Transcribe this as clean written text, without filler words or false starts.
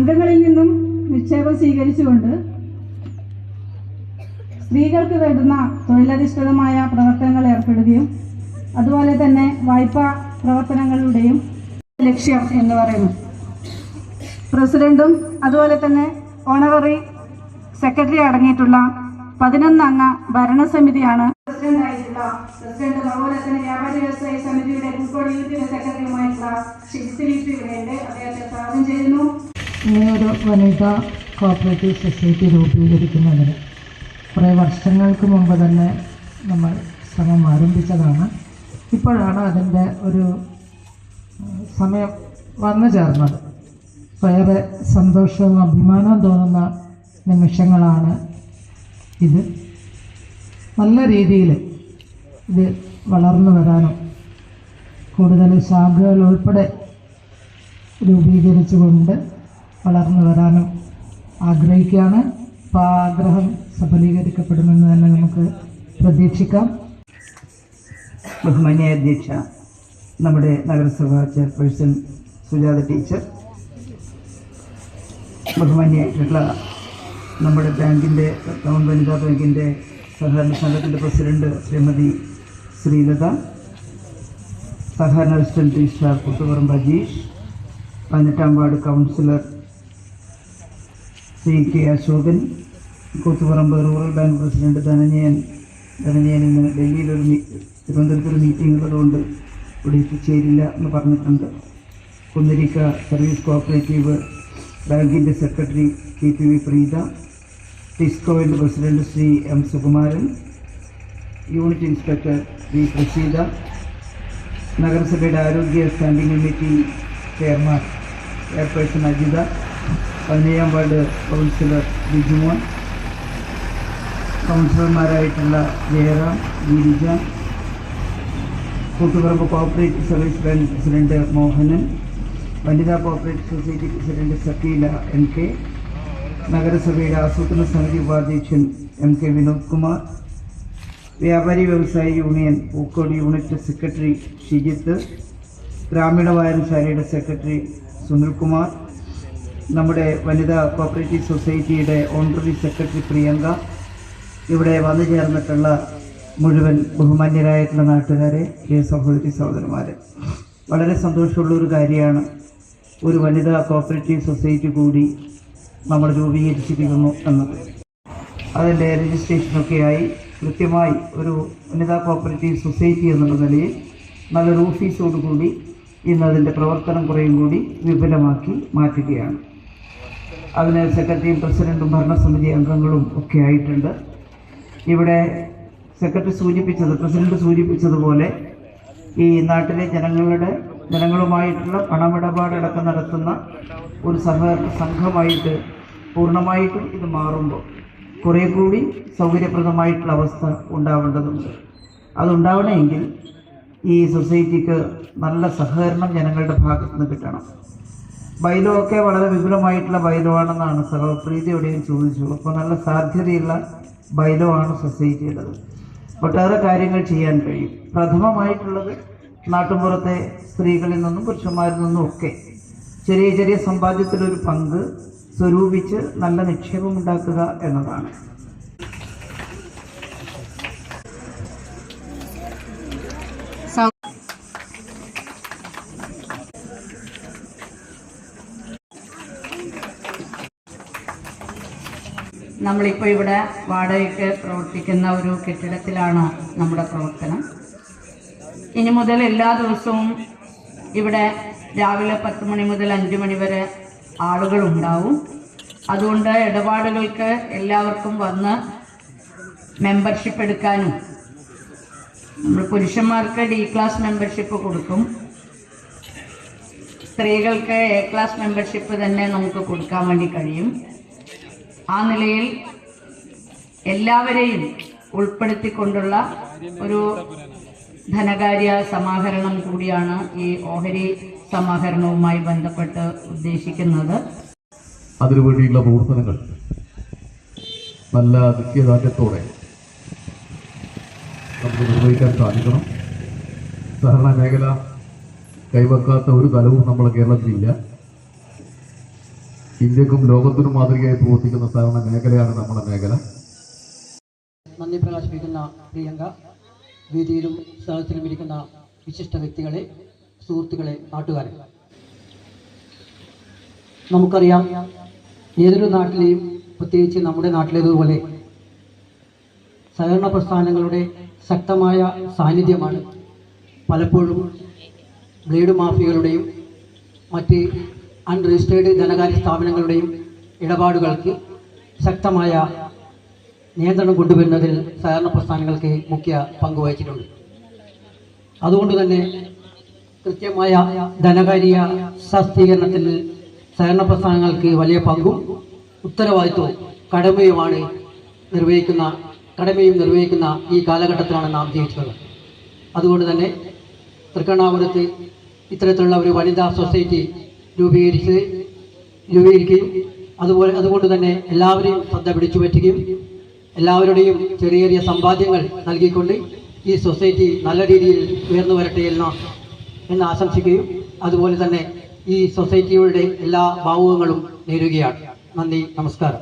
അംഗങ്ങളിൽ നിന്നും നിക്ഷേപം സ്വീകരിച്ചുകൊണ്ട് സ്ത്രീകൾക്ക് വേണ്ടുന്ന തൊഴിലധിഷ്ഠിതമായ പ്രവർത്തനങ്ങൾ ഏർപ്പെടുകയും അതുപോലെ തന്നെ വായ്പാ പ്രവർത്തനങ്ങളുടെയും ലക്ഷ്യം എന്ന് പറയുന്നു. പ്രസിഡന്റും അതുപോലെ തന്നെ ഓണററി സെക്രട്ടറി അടങ്ങിയിട്ടുള്ള 11 അംഗ ഭരണസമിതിയാണ് പ്രസിഡന്റ് അതുപോലെ തന്നെ വ്യാപാരി വ്യവസായ സമിതിയുടെ കോഴിക്കോട് യൂണിറ്റ് സെക്രട്ടറിയുമായിട്ടുള്ള ഇവിടെയുണ്ട്. അദ്ദേഹത്തെ സ്വാഗതം ചെയ്യുന്നു. ഇങ്ങനെയൊരു വനിതാ കോഓപ്പറേറ്റീവ് സൊസൈറ്റി രൂപീകരിക്കുന്നതിന് കുറേ വർഷങ്ങൾക്ക് മുമ്പ് തന്നെ നമ്മൾ ശ്രമം ആരംഭിച്ചതാണ്. ഇപ്പോഴാണ് അതിൻ്റെ ഒരു സമയം വന്നു ചേർന്നത്. വളരെ സന്തോഷവും അഭിമാനവും തോന്നുന്ന നിമിഷങ്ങളാണ് ഇത്. നല്ല രീതിയിൽ ഇത് വളർന്നു വരാനും കൂടുതൽ ശാഖകൾ ഉൾപ്പെടെ രൂപീകരിച്ചുകൊണ്ട് വളർന്നു വരാനും ആഗ്രഹിക്കുകയാണ്. അപ്പോൾ ആ ആഗ്രഹം സഫലീകരിക്കപ്പെടുമെന്ന് തന്നെ നമുക്ക് പ്രതീക്ഷിക്കാം. ബഹുമാന്യ അധ്യക്ഷ, നമ്മുടെ നഗരസഭാ ചെയർപേഴ്സൺ സുജാത ടീച്ചർ, ബഹുമാന്യായിട്ടുള്ള നമ്മുടെ ബാങ്കിൻ്റെ ടൗൺ വനിതാ ബാങ്കിൻ്റെ സഹകരണ സംഘത്തിൻ്റെ പ്രസിഡന്റ് ശ്രീമതി ശ്രീലത, സഹകരണ അസിസ്റ്റന്റ് രജിസ്ട്രാർ കൂത്തുപറമ്പ് അജീഷ്, 18-ാം ward councillor Shri K Ashokan, Koothuparamba rural bank president Dhananjayan ഇന്ന് തിരുവനന്തപുരത്തൊരു മീറ്റിംഗ് ഉള്ളതുകൊണ്ട് ഇവിടെ എത്തിച്ചേരില്ല എന്ന് പറഞ്ഞിട്ടുണ്ട്. കുന്നിരിക്ക സർവീസ് കോഓപ്പറേറ്റീവ് ബാങ്കിൻ്റെ സെക്രട്ടറി KPV പ്രീത, ടിസ്കോവിൻ്റെ president Shri M Sukumaran, unit inspector Shri Praseetha, നഗരസഭയുടെ ആരോഗ്യ സ്റ്റാൻഡിംഗ് കമ്മിറ്റി ചെയർപേഴ്സൺ അജിത, 17-ാം വാർഡ് കൗൺസിലർ ബിജുമോൻ, കൗൺസിലർമാരായിട്ടുള്ള Jayaram, Girija, Koothuparamba cooperative service bank president Mohanan, വനിതാ cooperative society president Sakeela MK, നഗരസഭയുടെ ആസൂത്രണ സമിതി ഉപാധ്യക്ഷൻ MK വിനോദ് കുമാർ, വ്യാപാരി വ്യവസായ union Pookode unit secretary Shijith, ഗ്രാമീണ വായനശാലയുടെ സെക്രട്ടറി സുനിൽകുമാർ, നമ്മുടെ വനിതാ കോഓപ്പറേറ്റീവ് സൊസൈറ്റിയുടെ ഓണററി സെക്രട്ടറി പ്രിയങ്ക, ഇവിടെ വന്നു ചേർന്നിട്ടുള്ള മുഴുവൻ ബഹുമാന്യരായിട്ടുള്ള നാട്ടുകാരെ, സഹോദരി സഹോദരന്മാരെ, വളരെ സന്തോഷമുള്ളൊരു കാര്യമാണ്. ഒരു വനിതാ കോഓപ്പറേറ്റീവ് സൊസൈറ്റി കൂടി നമ്മൾ രൂപീകരിച്ചിരിക്കുന്നു എന്നത്. അതിൻ്റെ രജിസ്ട്രേഷനൊക്കെയായി കൃത്യമായി ഒരു വനിതാ കോഓപ്പറേറ്റീവ് സൊസൈറ്റി എന്നുള്ള നിലയിൽ നല്ലൊരു ഓഫീസോടുകൂടി ഇന്ന് അതിൻ്റെ പ്രവർത്തനം കുറേയും കൂടി വിപുലമാക്കി മാറ്റുകയാണ്. അതിന് സെക്രട്ടറിയും പ്രസിഡൻറ്റും ഭരണസമിതി അംഗങ്ങളും ഒക്കെ ആയിട്ടുണ്ട്. ഇവിടെ പ്രസിഡന്റ് സൂചിപ്പിച്ചതുപോലെ ഈ നാട്ടിലെ ജനങ്ങളുമായിട്ടുള്ള പണമിടപാടടക്കം നടത്തുന്ന ഒരു സഹകരണ സംഘമായിട്ട് പൂർണ്ണമായിട്ടും ഇത് മാറുമ്പോൾ കുറേ കൂടി സൗകര്യപ്രദമായിട്ടുള്ള അവസ്ഥ ഉണ്ടാവേണ്ടതുണ്ട്. അതുണ്ടാവണമെങ്കിൽ ഈ സൊസൈറ്റിക്ക് നല്ല സഹകരണം ജനങ്ങളുടെ ഭാഗത്തു നിന്ന് കിട്ടണം. ബൈലോ ഒക്കെ വളരെ വിപുലമായിട്ടുള്ള ബൈലോ ആണെന്നാണ് പ്രീതിയോടെയും ചോദിച്ചു. അപ്പോൾ നല്ല സാധ്യതയുള്ള ബൈലോ ആണ് സൊസൈറ്റിയുടേത്. ഒട്ടേറെ കാര്യങ്ങൾ ചെയ്യാൻ കഴിയും. പ്രഥമമായിട്ടുള്ളത് നാട്ടുമ്പുറത്തെ സ്ത്രീകളിൽ നിന്നും പുരുഷന്മാരിൽ നിന്നും ഒക്കെ ചെറിയ ചെറിയ സമ്പാദ്യത്തിലൊരു പങ്ക് സ്വരൂപിച്ച് നല്ല നിക്ഷേപം ഉണ്ടാക്കുക എന്നതാണ്. നമ്മളിപ്പോൾ ഇവിടെ വാടകയ്ക്ക് പ്രവർത്തിക്കുന്ന ഒരു കെട്ടിടത്തിലാണ് നമ്മുടെ പ്രവർത്തനം. ഇനി മുതൽ എല്ലാ ദിവസവും ഇവിടെ രാവിലെ 10 മണി മുതൽ 5 മണി വരെ ആളുകളുണ്ടാവും. അതുകൊണ്ട് ഇടപാടുകൾക്ക് എല്ലാവർക്കും വന്ന് മെമ്പർഷിപ്പ് എടുക്കാനും, നമ്മൾ പുരുഷന്മാർക്ക് D ക്ലാസ് മെമ്പർഷിപ്പ് കൊടുക്കും, സ്ത്രീകൾക്ക് A ക്ലാസ് മെമ്പർഷിപ്പ് തന്നെ നമുക്ക് കൊടുക്കാൻ വേണ്ടി കഴിയും. ആ നിലയിൽ എല്ലാവരെയും ഉൾപ്പെടുത്തിക്കൊണ്ടുള്ള ഒരു ധനകാര്യ സമാഹരണം കൂടിയാണ് ഈ ഓഹരി സമാഹരണവുമായി ബന്ധപ്പെട്ട് ഉദ്ദേശിക്കുന്നത്. അതിനുവേണ്ടിയുള്ള പ്രവർത്തനങ്ങൾ നല്ല നിശ്ചയദാർഢ്യത്തോടെ നമുക്ക് നിർവഹിക്കാൻ സാധിക്കണം. സഹകരണ മേഖല കൈവെക്കാത്ത ഒരു തലവും നമ്മുടെ കേരളത്തിലില്ല. ഇന്ത്യക്കും ലോകത്തിനും മാതൃകയായി പ്രവർത്തിക്കുന്ന സഹകരണ മേഖലയാണ് നമ്മുടെ മേഖല. നന്ദി പ്രകാശിപ്പിക്കുന്ന പ്രിയങ്ക, വേദിയിലും സദസ്സിലും ഇരിക്കുന്ന വിശിഷ്ട വ്യക്തികളെ, സുഹൃത്തുക്കളെ, നാട്ടുകാരെ, നമുക്കറിയാം ഏതൊരു നാട്ടിലെയും പ്രത്യേകിച്ച് നമ്മുടെ നാട്ടിലേതുപോലെ സഹകരണ പ്രസ്ഥാനങ്ങളുടെ ശക്തമായ സാന്നിധ്യമാണ് പലപ്പോഴും ബ്ലേഡ് മാഫിയകളുടെയും മറ്റ് അൺരജിസ്റ്റേർഡ് ധനകാര്യ സ്ഥാപനങ്ങളുടെയും ഇടപാടുകൾക്ക് ശക്തമായ നിയന്ത്രണം കൊണ്ടുവരുന്നതിൽ സഹകരണ പ്രസ്ഥാനങ്ങൾക്ക് മുഖ്യ പങ്ക് വഹിച്ചിട്ടുണ്ട്. അതുകൊണ്ട് തന്നെ കൃത്യമായ ധനകാര്യ ശാക്തീകരണത്തിൽ സഹകരണ പ്രസ്ഥാനങ്ങൾക്ക് വലിയ പങ്കും ഉത്തരവാദിത്വവും കടമയും നിർവഹിക്കുന്ന ഈ കാലഘട്ടത്തിലാണ് നാം ജീവിക്കുന്നത്. അതുകൊണ്ട് തന്നെ തൃക്കണ്ണാപുരത്ത് ഇത്തരത്തിലുള്ള ഒരു വനിതാ സൊസൈറ്റി രൂപീകരിക്കുകയും അതുകൊണ്ട് തന്നെ എല്ലാവരെയും ശ്രദ്ധ പിടിച്ചു പറ്റുകയും എല്ലാവരുടെയും ചെറിയ ചെറിയ സമ്പാദ്യങ്ങൾ നൽകിക്കൊണ്ട് ഈ സൊസൈറ്റി നല്ല രീതിയിൽ ഉയർന്നു വരട്ടെ എന്ന് ആശംസിക്കുകയും അതുപോലെ തന്നെ ഈ സൊസൈറ്റിയുടെ എല്ലാ ഭാവുകങ്ങളും നേരുകയാണ്. നന്ദി, നമസ്കാരം.